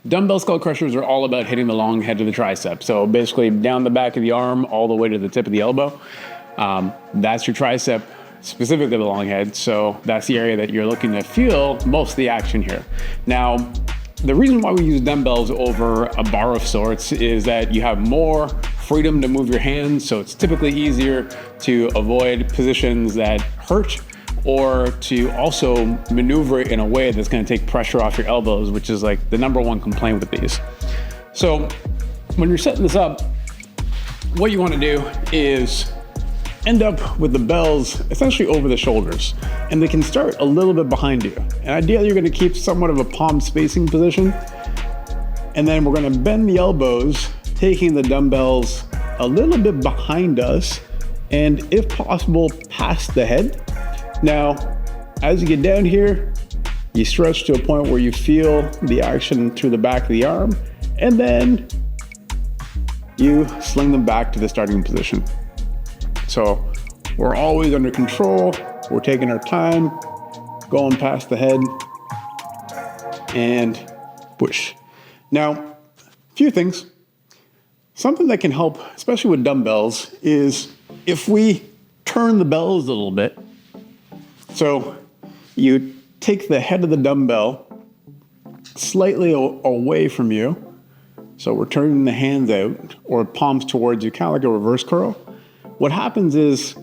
Dumbbell skull crushers are all about hitting the long head of the tricep. So basically down the back of the arm, all the way to the tip of the elbow. That's your tricep, specifically the long head. So that's the area that you're looking to feel most of the action here. Now, the reason why we use dumbbells over a bar of sorts is that you have more freedom to move your hands. So it's typically easier to avoid positions that hurt, or to also maneuver it in a way that's going to take pressure off your elbows, which is like the #1 complaint with these. So when you're setting this up, what you want to do is end up with the bells essentially over the shoulders, and they can start a little bit behind you. And ideally you're going to keep somewhat of a palm spacing position, and then we're going to bend the elbows, taking the dumbbells a little bit behind us, and if possible past the head. Now, as you get down here, you stretch to a point where you feel the action through the back of the arm, and then you sling them back to the starting position. So we're always under control. We're taking our time, going past the head, and push. Now, a few things. Something that can help, especially with dumbbells, is if we turn the bells a little bit. So you take the head of the dumbbell slightly away from you. So we're turning the hands out or palms towards you, kind of like a reverse curl. What happens is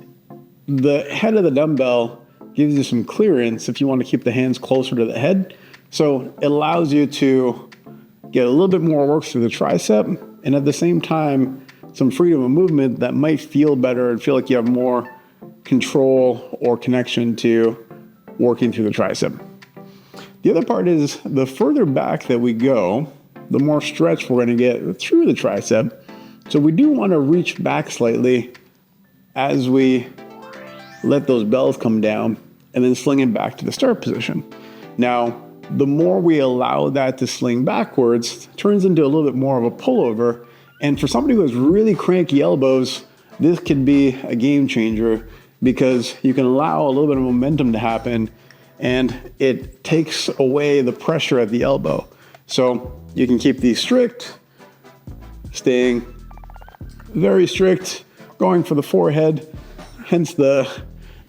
the head of the dumbbell gives you some clearance if you want to keep the hands closer to the head. So it allows you to get a little bit more work through the tricep, and at the same time, some freedom of movement that might feel better and feel like you have more control or connection to working through the tricep. The other part is the further back that we go, the more stretch we're going to get through the tricep. So we do want to reach back slightly as we let those bells come down and then sling it back to the start position. Now, the more we allow that to sling backwards, it turns into a little bit more of a pullover. And for somebody who has really cranky elbows, this could be a game changer, because you can allow a little bit of momentum to happen and it takes away the pressure at the elbow. So you can keep these strict, staying very strict, going for the forehead, hence the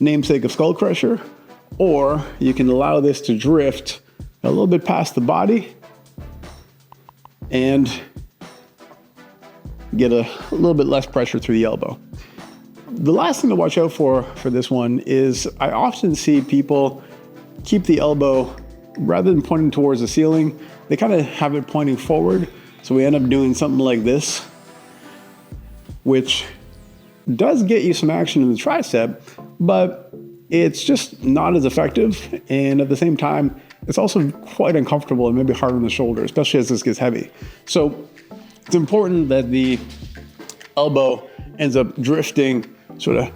namesake of skull crusher, or you can allow this to drift a little bit past the body and get a little bit less pressure through the elbow. The last thing to watch out for this one is I often see people keep the elbow, rather than pointing towards the ceiling, they kind of have it pointing forward. So we end up doing something like this, which does get you some action in the tricep, but it's just not as effective. And at the same time, it's also quite uncomfortable and maybe hard on the shoulder, especially as this gets heavy. So it's important that the elbow ends up drifting sort of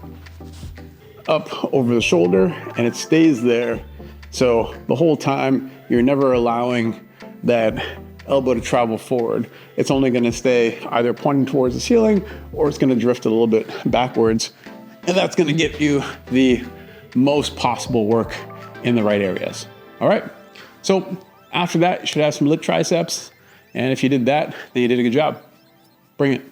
up over the shoulder and it stays there. So the whole time you're never allowing that elbow to travel forward. It's only going to stay either pointing towards the ceiling or it's going to drift a little bit backwards. And that's going to get you the most possible work in the right areas. All right. So after that, you should have some lit triceps. And if you did that, then you did a good job. Bring it.